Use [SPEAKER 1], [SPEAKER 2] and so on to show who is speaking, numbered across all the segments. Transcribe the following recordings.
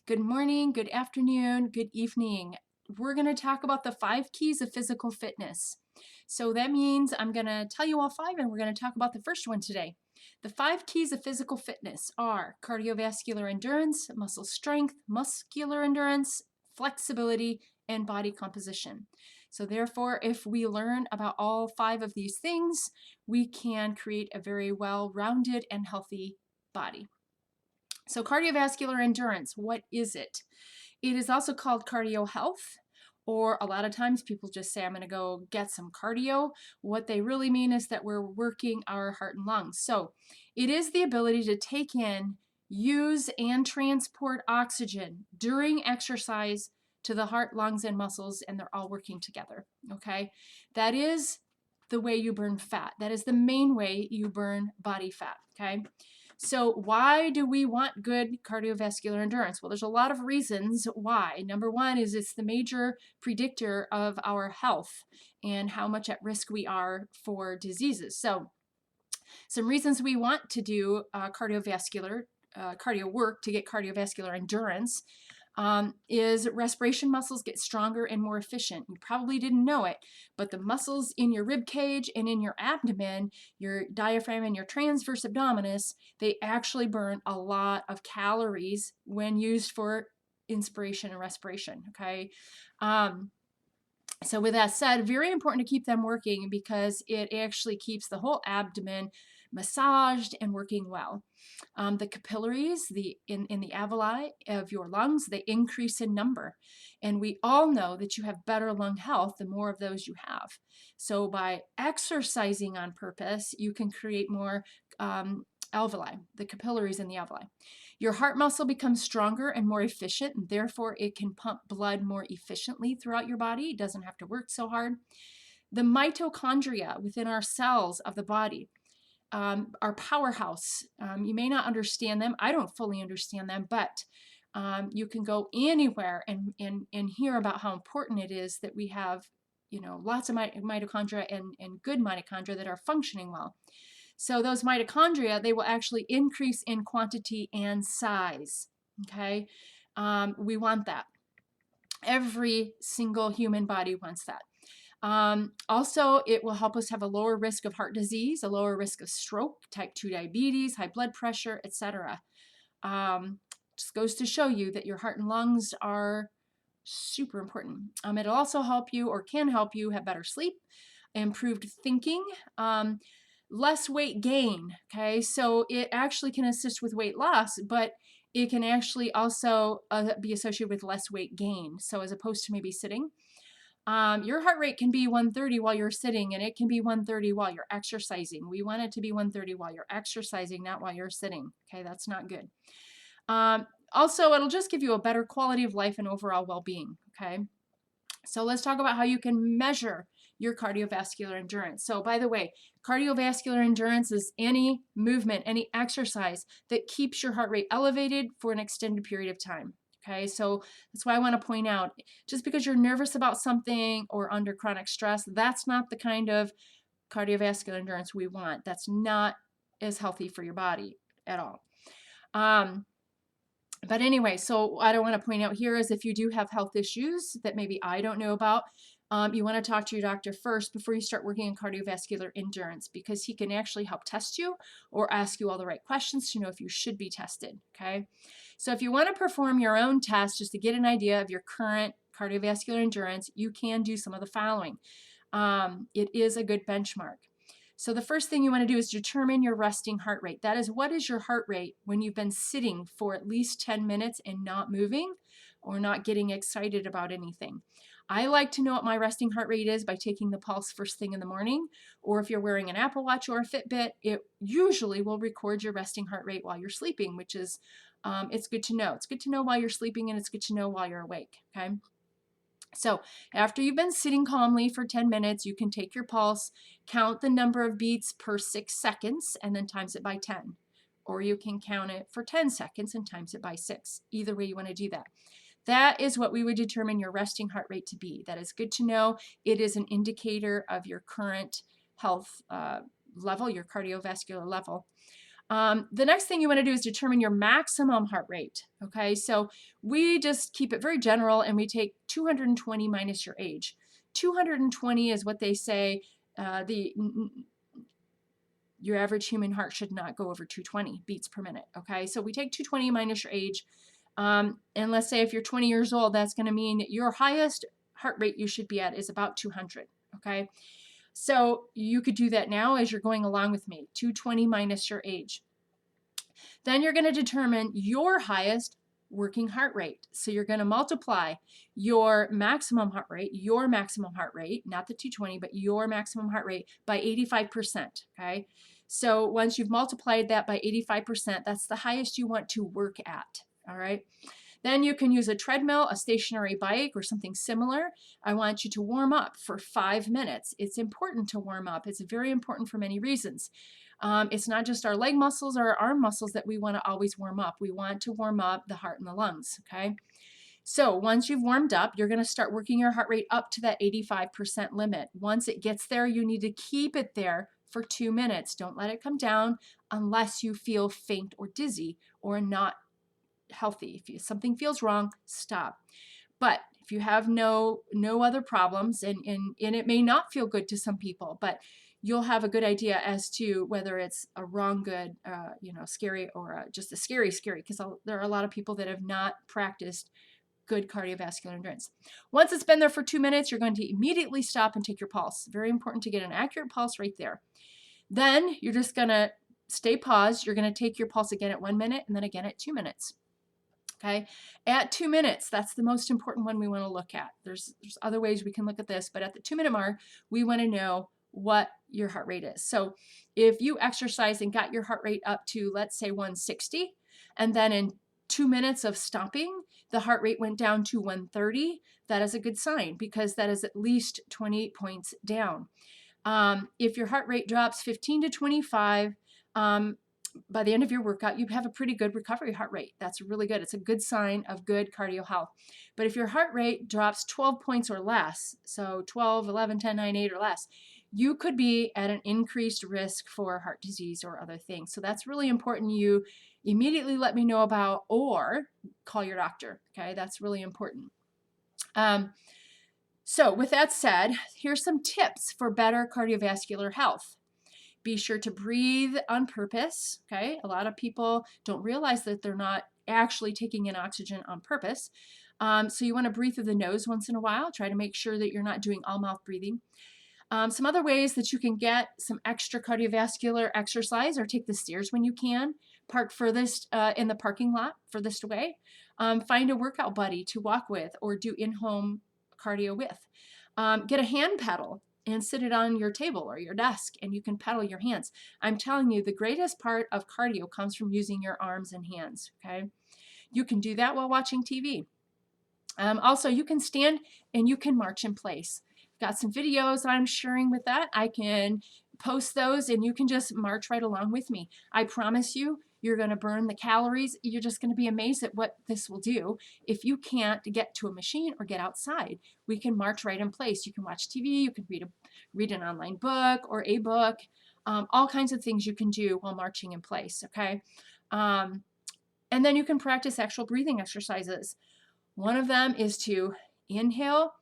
[SPEAKER 1] Good morning, good afternoon, good evening. We're going to talk about the 5 keys of physical fitness. So that means I'm going to tell you all 5 and we're going to talk about the first one today. The 5 keys of physical fitness are cardiovascular endurance, muscle strength, muscular endurance, flexibility, and body composition. So therefore, if we learn about all 5 of these things, we can create a very well-rounded and healthy body. So cardiovascular endurance, what is it? It is also called cardio health, or a lot of times people just say, I'm going to go get some cardio. What they really mean is that we're working our heart and lungs. So it is the ability to take in, use, and transport oxygen during exercise to the heart, lungs, and muscles, and they're all working together, okay? That is the way you burn fat. That is the main way you burn body fat, okay? So why do we want good cardiovascular endurance? Well, there's a lot of reasons why. Number one is it's the major predictor of our health and how much at risk we are for diseases. So some reasons we want to do cardio work to get cardiovascular endurance is respiration muscles get stronger and more efficient. You probably didn't know it, but the muscles in your rib cage and in your abdomen, your diaphragm and your transverse abdominis, they actually burn a lot of calories when used for inspiration and respiration, okay? So with that said, very important to keep them working because it actually keeps the whole abdomen massaged and working well. The capillaries in the alveoli of your lungs, they increase in number. And we all know that you have better lung health the more of those you have. So by exercising on purpose, you can create more alveoli, the capillaries in the alveoli. Your heart muscle becomes stronger and more efficient, and therefore it can pump blood more efficiently throughout your body. It doesn't have to work so hard. The mitochondria within our cells of the body, our powerhouse. You may not understand them. I don't fully understand them, but you can go anywhere and hear about how important it is that we have, lots of mitochondria and good mitochondria that are functioning well. So those mitochondria, they will actually increase in quantity and size, okay? We want that. Every single human body wants that. Also, it will help us have a lower risk of heart disease, a lower risk of stroke, type 2 diabetes, high blood pressure, etc. Just goes to show you that your heart and lungs are super important. It'll also help you or can help you have better sleep, improved thinking, less weight gain, okay? So it actually can assist with weight loss, but it can actually also be associated with less weight gain. So as opposed to maybe sitting, your heart rate can be 130 while you're sitting, and it can be 130 while you're exercising. We want it to be 130 while you're exercising, not while you're sitting. Okay, that's not good. Also, it'll just give you a better quality of life and overall well-being. Okay, so let's talk about how you can measure your cardiovascular endurance. So by the way, cardiovascular endurance is any movement, any exercise that keeps your heart rate elevated for an extended period of time. Okay, so that's why I want to point out, just because you're nervous about something or under chronic stress, that's not the kind of cardiovascular endurance we want. That's not as healthy for your body at all. But anyway, so what I want to point out here is if you do have health issues that maybe I don't know about, you want to talk to your doctor first before you start working on cardiovascular endurance, because he can actually help test you or ask you all the right questions to know if you should be tested, okay? So if you want to perform your own test just to get an idea of your current cardiovascular endurance, you can do some of the following. It is a good benchmark. So the first thing you want to do is determine your resting heart rate. That is, what is your heart rate when you've been sitting for at least 10 minutes and not moving or not getting excited about anything? I like to know what my resting heart rate is by taking the pulse first thing in the morning, or if you're wearing an Apple Watch or a Fitbit, it usually will record your resting heart rate while you're sleeping, which is, it's good to know. It's good to know while you're sleeping, and it's good to know while you're awake, okay? So after you've been sitting calmly for 10 minutes, you can take your pulse, count the number of beats per 6 seconds, and then times it by 10. Or you can count it for 10 seconds and times it by 6. Either way you want to do that. That is what we would determine your resting heart rate to be. That is good to know. It is an indicator of your current health level, your cardiovascular level. The next thing you want to do is determine your maximum heart rate. Okay, so we just keep it very general and we take 220 minus your age. 220 is what they say your average human heart should not go over 220 beats per minute. Okay, so we take 220 minus your age. And let's say if you're 20 years old, that's going to mean your highest heart rate you should be at is about 200. Okay, so you could do that now as you're going along with me. 220 minus your age. Then you're going to determine your highest working heart rate. So you're going to multiply your maximum heart rate, not the 220, but your maximum heart rate by 85%. Okay. So once you've multiplied that by 85%, that's the highest you want to work at. All right. Then you can use a treadmill, a stationary bike, or something similar. I want you to warm up for 5 minutes. It's important to warm up. It's very important for many reasons. It's not just our leg muscles or our arm muscles that we want to always warm up. We want to warm up the heart and the lungs, okay? So once you've warmed up, you're going to start working your heart rate up to that 85% limit. Once it gets there, you need to keep it there for 2 minutes. Don't let it come down unless you feel faint or dizzy or not healthy. If something feels wrong, stop. But if you have no other problems, and it may not feel good to some people, but you'll have a good idea as to whether it's a wrong good, scary, or just a scary, because there are a lot of people that have not practiced good cardiovascular endurance. Once it's been there for 2 minutes, you're going to immediately stop and take your pulse. Very important to get an accurate pulse right there. Then you're just going to stay paused. You're going to take your pulse again at 1 minute and then again at 2 minutes. Okay, at 2 minutes, that's the most important one we want to look at. There's other ways we can look at this, but at the 2 minute mark, we want to know what your heart rate is. So if you exercised and got your heart rate up to, let's say, 160, and then in 2 minutes of stopping, the heart rate went down to 130, that is a good sign because that is at least 28 points down. If your heart rate drops 15 to 25, by the end of your workout, you have a pretty good recovery heart rate. That's really good. It's a good sign of good cardio health. But if your heart rate drops 12 points or less, so 12, 11, 10, 9, 8 or less, you could be at an increased risk for heart disease or other things. So that's really important you immediately let me know about, or call your doctor. Okay, that's really important. So with that said, here's some tips for better cardiovascular health. Be sure to breathe on purpose, okay? A lot of people don't realize that they're not actually taking in oxygen on purpose. So you want to breathe through the nose once in a while. Try to make sure that you're not doing all mouth breathing. Some other ways that you can get some extra cardiovascular exercise are take the stairs when you can, park furthest in the parking lot, furthest away. Find a workout buddy to walk with or do in-home cardio with. Get a hand pedal and sit it on your table or your desk, and you can pedal your hands. I'm telling you, the greatest part of cardio comes from using your arms and hands, okay? You can do that while watching TV. Also, you can stand and you can march in place. Got some videos I'm sharing with that. I can post those and you can just march right along with me. I promise you, you're going to burn the calories. You're just going to be amazed at what this will do. If you can't get to a machine or get outside, we can march right in place. You can watch TV, you can read an online book or a book, all kinds of things you can do while marching in place, okay? And then you can practice actual breathing exercises. One of them is to inhale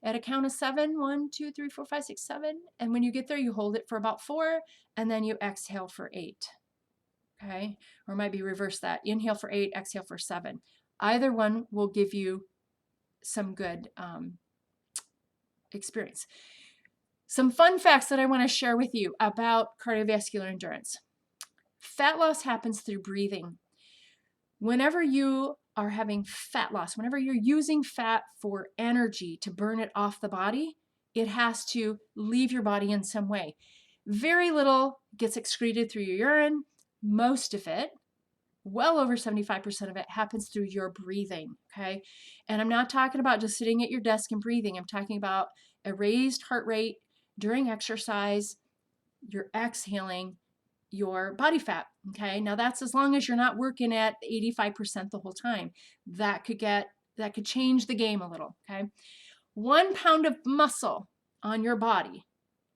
[SPEAKER 1] at a count of 7, 1, 2, 3, 4, 5, 6, 7. And when you get there, you hold it for about 4, and then you exhale for 8. Okay, or it might be reverse that. Inhale for 8, exhale for 7. Either one will give you some good experience. Some fun facts that I want to share with you about cardiovascular endurance. Fat loss happens through breathing. Whenever you are having fat loss, whenever you're using fat for energy to burn it off the body, it has to leave your body in some way. Very little gets excreted through your urine. Most of it, well over 75% of it, happens through your breathing, okay? And I'm not talking about just sitting at your desk and breathing. I'm talking about a raised heart rate during exercise. You're exhaling your body fat, okay? Now that's as long as you're not working at 85% the whole time. That could change the game a little, okay? 1 pound of muscle on your body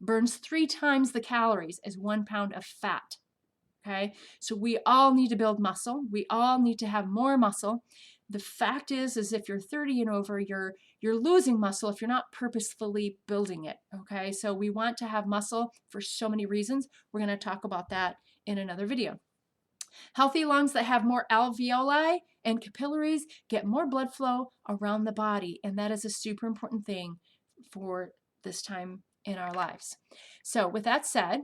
[SPEAKER 1] burns 3 times the calories as 1 pound of fat, Okay, so we all need to build muscle. We all need to have more muscle. The fact is if you're 30 and over, you're losing muscle if you're not purposefully building it. Okay, so we want to have muscle for so many reasons. We're going to talk about that in another video. Healthy lungs that have more alveoli and capillaries get more blood flow around the body, and that is a super important thing for this time in our lives. So with that said,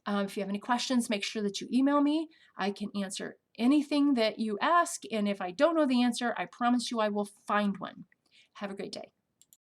[SPEAKER 1] if you have any questions, make sure that you email me. I can answer anything that you ask, and if I don't know the answer, I promise you I will find one. Have a great day.